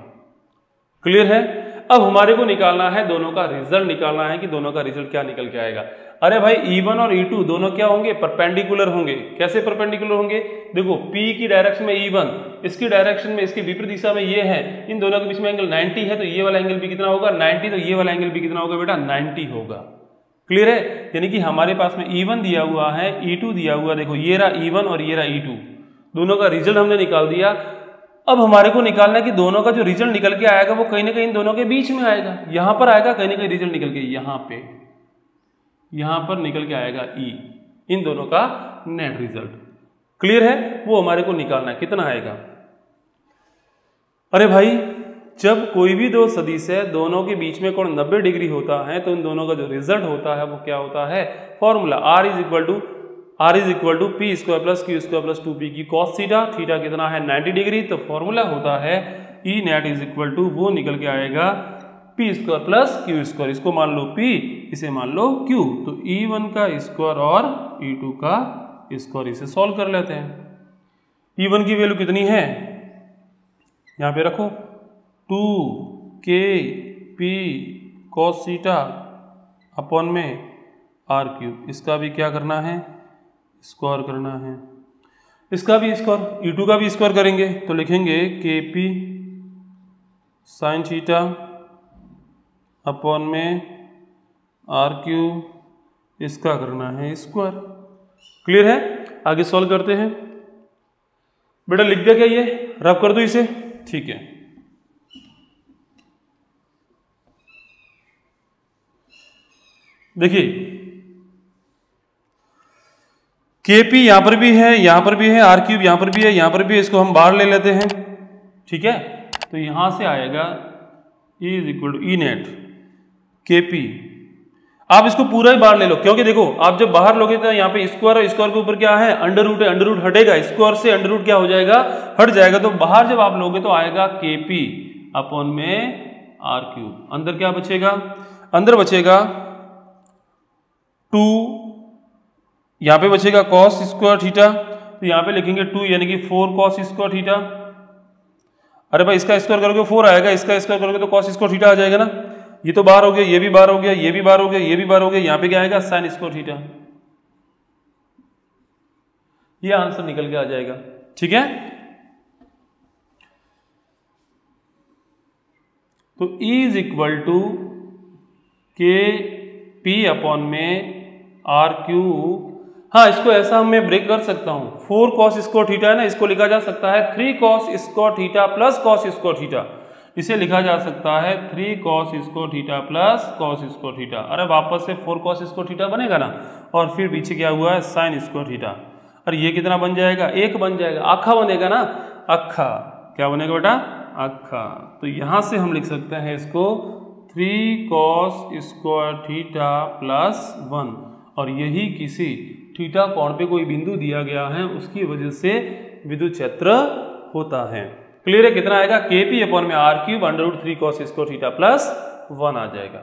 क्लियर है। अब हमारे को निकालना है, दोनों का रिजल्ट निकालना है कि दोनों का रिजल्ट क्या निकल के आएगा। अरे भाई E1 और E2 दोनों क्या होंगे, परपेंडिकुलर होंगे। कैसे परपेंडिकुलर होंगे, देखो P की डायरेक्शन में E1, इसकी डायरेक्शन में, इसकी विपरीत दिशा में ये है, इन दोनों के बीच में एंगल 90 है, तो ये वाला एंगल भी कितना होगा 90, तो ये वाला एंगल भी कितना होगा बेटा 90 होगा। क्लियर है, यानी कि हमारे पास में E1 दिया हुआ है, E2 दिया हुआ, देखो ये रहा E1 और ये रहा E2, दोनों का रिजल्ट हमने निकाल दिया। अब हमारे को निकालना है कि दोनों का जो रिजल्ट निकल के आएगा वो कहीं ना कहीं इन दोनों के बीच में आएगा, यहां पर आएगा, कहीं ना कहीं रिजल्ट निकल के यहां पर निकल के आएगा E, इन दोनों का नेट रिजल्ट। क्लियर है, वो हमारे को निकालना है, कितना आएगा। अरे भाई, जब कोई भी दो सदिश है, दोनों के बीच में कोण 90 डिग्री होता है, तो इन दोनों का जो रिजल्ट होता है वो क्या होता है, formula R is equal to P square plus Q square plus 2p की कॉस थीटा। थीटा कितना है 90 डिग्री, तो फॉर्मूला होता है E net is equal to, वो निकल के आएगा P square plus Q square, इसको मान लो P, इसे मान लो Q, तो E1 का स्क्वायर और E2 का स्क्वायर, इसे सॉल्व कर लेते हैं। E1 की वैल्यू कितनी है, यहाँ पे रखो 2kp cos थीटा अपॉन में आर क्यूब, इसका भी क्या करना है, स्क्वायर करना है, इसका भी स्क्वायर, E2 का भी स्क्वायर करेंगे, तो लिखेंगे kp sin थीटा अपॉन में आर क्यूब, इसका करना है स्क्वायर। क्लियर है, आगे सॉल्व करते हैं। बेटा लिख दिया क्या, ये रब कर दो इसे, ठीक है। देखिए KP यहां पर भी है, यहां पर भी है, आर क्यूब यहां पर भी है, यहां पर भी है, इसको हम बाहर ले लेते हैं, ठीक है। तो यहां से आएगा E is equal to E net KP, आप इसको पूरा ही बाहर ले लो, क्योंकि देखो आप जब बाहर लोगे तो यहाँ पे स्क्वायर है, स्क्वायर के ऊपर क्या है अंडर रूट है, अंडर रूट हटेगा, स्क्वायर से अंडर रूट क्या हो जाएगा, हट जाएगा, तो बाहर जब आप लोगे तो आएगा KP अपॉन में आर क्यूब, अंदर क्या बचेगा, अंदर बचेगा 2, यहाँ पे बचेगा cos स्क्वायर थीटा, तो यहाँ पे लिखेंगे 2 यानी कि 4 cos स्क्वायर थीटा। अरे भाई इसका स्क्वायर करोगे 4 आएगा, इसका स्क्वायर करोगे तो cos स्क्वायर थीटा आ जाएगा ना, ये तो बाहर हो गया, ये भी बाहर हो गया, ये भी बाहर हो गया, ये भी बाहर हो गया, यहाँ पे क्या आएगा sin स्क्वायर थीटा, ये आंसर निकल के आ जाएगा, ठीक है। तो E is equal to KP upon में आर क्यूब, हाँ इसको ऐसा मैं ब्रेक कर सकता हूं, 4 cos स्क्वायर थीटा है ना, इसको लिखा जा सकता है 3 cos square theta plus cos square theta, इसे लिखा जा सकता है 3 cos square theta plus cos square theta. अरे वापस से 4 cos स्क्वायर थीटा बनेगा ना, और फिर पीछे क्या हुआ है sin स्क्वायर थीटा, और ये कितना बन जाएगा, 1 बन जाएगा, आखा बनेगा ना, अखा, क्या बनेगा बेटा, अखा। तो यहां से हम लिख सकते हैं इसको 3 cos स्क्वायर थीटा प्लस 1, और यही किसी थीटा कोण पे कोई बिंदु दिया गया है, उसकी वजह से विद्युत क्षेत्र होता है। क्लियर है, कितना आएगा KP अपॉन में are cube under root 3 cos square theta plus 1 आ जाएगा।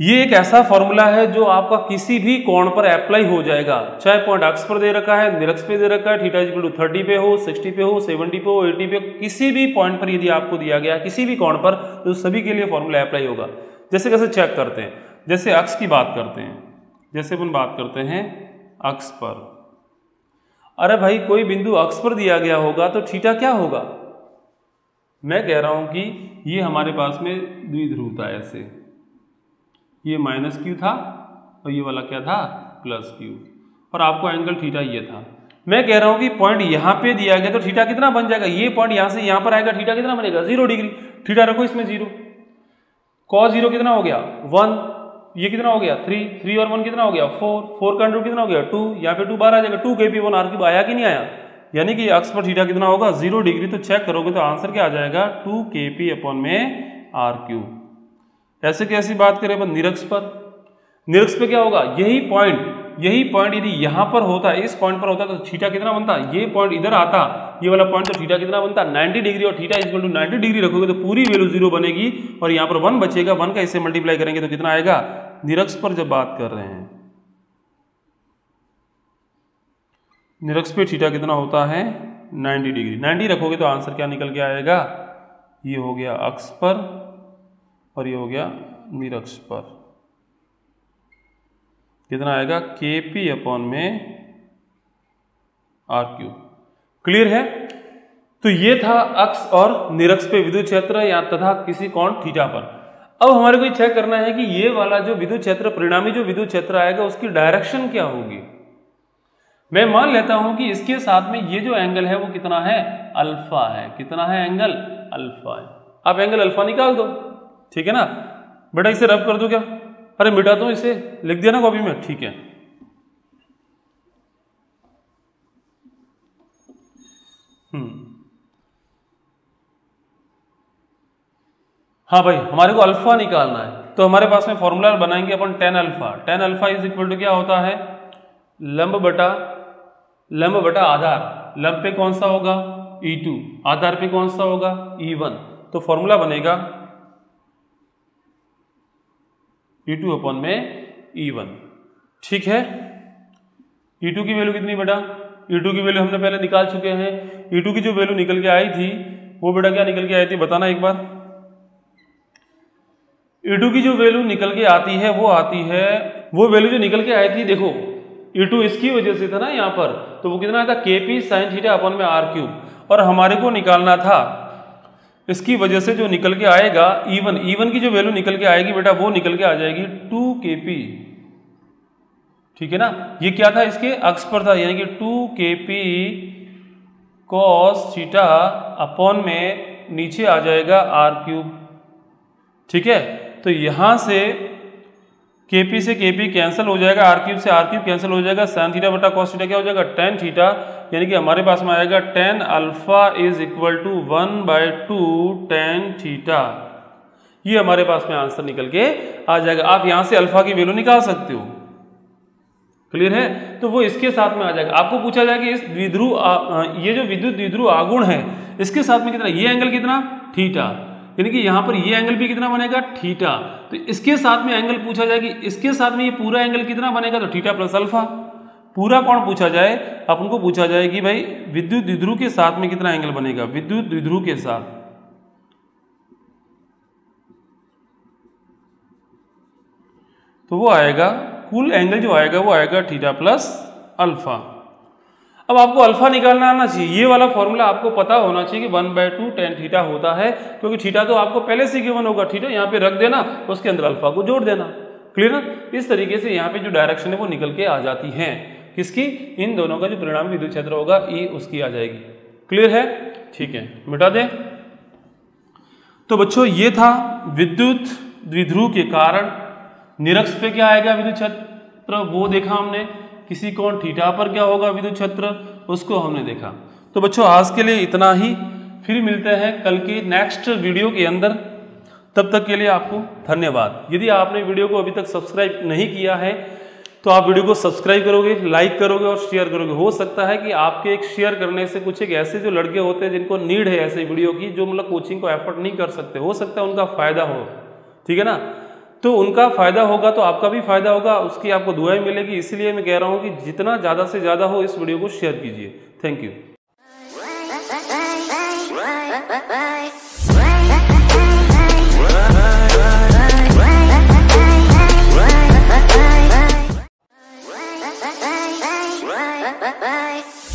ये एक ऐसा फॉर्मूला है जो आपका किसी भी कोण पर अप्लाई हो जाएगा, चाहे पॉइंट अक्ष पर दे रखा है, निरक्ष पे दे रखा है, थीटा इक्वल टू 30 पे हो, 60 पे हो, 70 पे हो, 80 पे हो, किसी भी पॉइंट पर यदि आपको दिया गया किसी भी कोण पर, तो सभी के लिए फॉर्मूला अप्लाई होगा। जैसे कैसे चेक करते हैं, जैसे अक्ष की बात करते हैं, जैसे अपन बात करते हैं अक्ष पर। अरे भाई कोई बिंदु अक्ष पर दिया गया होगा तो थीटा क्या होगा? मैं कह रहा हूं कि ये हमारे पास में द्विध्रुव था, ऐसे ये -q था और ये वाला क्या था +q, और आपको एंगल थीटा ये था। मैं कह रहा हूं कि पॉइंट यहां पे दिया गया तो थीटा कितना बन जाएगा? ये पॉइंट यहां से यहां पर आएगा, थीटा कितना बनेगा? 0 डिग्री। थीटा रखो इसमें 0, cos 0 कितना हो गया 1, ये कितना हो गया 3, 3 और 1 कितना हो गया 4, 4 का अंडर कितना हो गया 2, यहाँ पे 2 बाहर आ जाएगा, 2 kp/r³ आया कि नहीं आया? यानी कि अक्ष पर थीटा कितना होगा 0 डिग्री। तो चेक करोगे तो आंसर क्या आ जाएगा 2 kp/r³। ऐसे कैसी बात करें अपन निरक्ष पर? निरक्ष पे क्या होगा? यही पॉइंट यदि यहां पर होता, इस पॉइंट पर होता तो थीटा कितना बनता? ये पॉइंट इधर आता, ये वाला पॉइंट, तो थीटा कितना बनता 90 डिग्री, और थीटा इक्वल टू 90 डिग्री रखोगे तो पूरी वैल्यू 0 बनेगी और यहाँ पर 1 बचेगा। 1 का इससे मल्टीप्लाई करेंगे तो कितना आएगा? निरक्ष पर जब बात कर रहे हैं, निरक्ष पे थीटा कितना होता है 90 डिग्री। 90 रखोगे तो आंसर क्या निकल के आएगा? ये हो गया अक्ष पर और ये हो गया निरक्ष पर। कितना आएगा? kp/r³। क्लियर है? तो ये था अक्ष और निरक्ष पे विद्युत क्षेत्र या तथा किसी कोण थीटा पर। अब हमारे को चेक करना है कि ये वाला जो विद्युत क्षेत्र, परिणामी जो विद्युत क्षेत्र आएगा उसकी डायरेक्शन क्या होगी। मैं मान लेता हूं कि इसके साथ में ये जो एंगल है वो कितना है? अल्फा है। कितना है? एंगल अल्फा है। आप एंगल अल्फा निकाल दो, ठीक है ना बेटा? इसे रब कर दो क्या? अरे मिटा दो, इसे लिख दिया ना कॉपी में, ठीक है। हाँ भाई, हमारे को अल्फा निकालना है तो हमारे पास में फॉर्मूला बनाएंगे अपन tan alpha. tan alpha is equal to क्या होता है? लंब बटा आधार। लंब पे कौन सा होगा? E2, आधार पे कौन सा होगा? E1। तो फॉर्मूला बनेगा E2/E1, ठीक है। E2 की वैल्यू कितनी बेटा? E2 की वैल्यू हमने पहले निकाल चुके हैं। E2 की जो वैल्यू निकल के आई थी वो बेटा क्या निकल के आई थी बताना एक बार। E2 की जो वैल्यू निकल के आती है वो आती है, वो वैल्यू जो निकल के आई थी, देखो E2 इसकी वजह से था ना यहाँ पर, तो वो कितना था kp/r³। और हमारे को निकालना था इसकी वजह से जो निकल के आएगा E1 की जो वैल्यू निकल के आएगी बेटा वो निकल के आ जाएगी 2 kp, ठीक है ना। ये क्या था? इसके अक्ष पर था, यानी कि 2 kp cos θ में नीचे आ जाएगा r³, ठीक है। तो यहां से kp से kp कैंसिल हो जाएगा, r³ से r³ कैंसिल हो जाएगा, sin θ बटा cos θ क्या हो जाएगा? tan θ, यानी कि हमारे पास में आएगा tan alpha is equal to 1/2 tan θ। ये हमारे पास में आंसर निकल के आ जाएगा। आप यहां से अल्फा की वैल्यू निकाल सकते हो, क्लियर है। तो वो इसके साथ में आ जाएगा। आपको पूछा जाएगा इस द्विध्रुव, ये जो विद्युत द्विध्रुव आघूर्ण है इसके साथ में कितना, ये एंगल कितना थीटा, यानी कि यहाँ पर ये एंगल भी कितना बनेगा थीटा। तो इसके साथ में एंगल पूछा जाए कि इसके साथ में ये पूरा एंगल कितना बनेगा, तो थीटा प्लस अल्फा। पूरा कोण पूछा जाए, अपन को पूछा जाए कि भाई विद्युत द्विध्रुव के साथ में कितना एंगल बनेगा, विद्युत द्विध्रुव के साथ, तो वो आएगा कुल एंगल जो आएगा वो आएगा थीटा प्लस अल्फा। अब आपको अल्फा निकालना आना चाहिए, ये वाला फॉर्मूला आपको पता होना चाहिए कि 1/2 tan θ होता है, क्योंकि थीटा तो आपको पहले से गिवन होगा। थीटा यहाँ पे रख देना, उसके अंदर अल्फा को जोड़ देना, क्लियर ना। इस तरीके से यहाँ पे जो डायरेक्शन है वो निकल के आ जाती है, किसकी, इन दोनों का जो परिणामी विद्युत क्षेत्र होगा E उसकी आ जाएगी, क्लियर है, ठीक है। मिटा दें। तो बच्चों ये था विद्युत द्विध्रुव के कारण निरक्ष पे क्या आएगा विद्युत क्षेत्र, वो देखा हमने। किसी कोण थीटा पर क्या होगा विद्युत क्षेत्र, उसको हमने देखा। तो बच्चों आज के लिए इतना ही, फिर मिलते हैं कल की नेक्स्ट वीडियो के अंदर। तब तक के लिए आपको धन्यवाद। यदि आपने वीडियो को अभी तक सब्सक्राइब नहीं किया है तो आप वीडियो को सब्सक्राइब करोगे, लाइक करोगे और शेयर करोगे। हो सकता है कि आपके एक शेयर करने से कुछ एक ऐसे जो लड़के होते हैं जिनको नीड है ऐसे वीडियो की, जो मतलब कोचिंग को एफर्ट नहीं कर सकते, हो सकता है उनका फायदा हो, ठीक है ना। तो उनका फायदा होगा तो आपका भी फायदा होगा, उसकी आपको दुआएं मिलेगी। इसलिए मैं कह रहा हूं कि जितना ज़्यादा से ज़्यादा हो इस वीडियो को शेयर कीजिए। Thank you. बाय।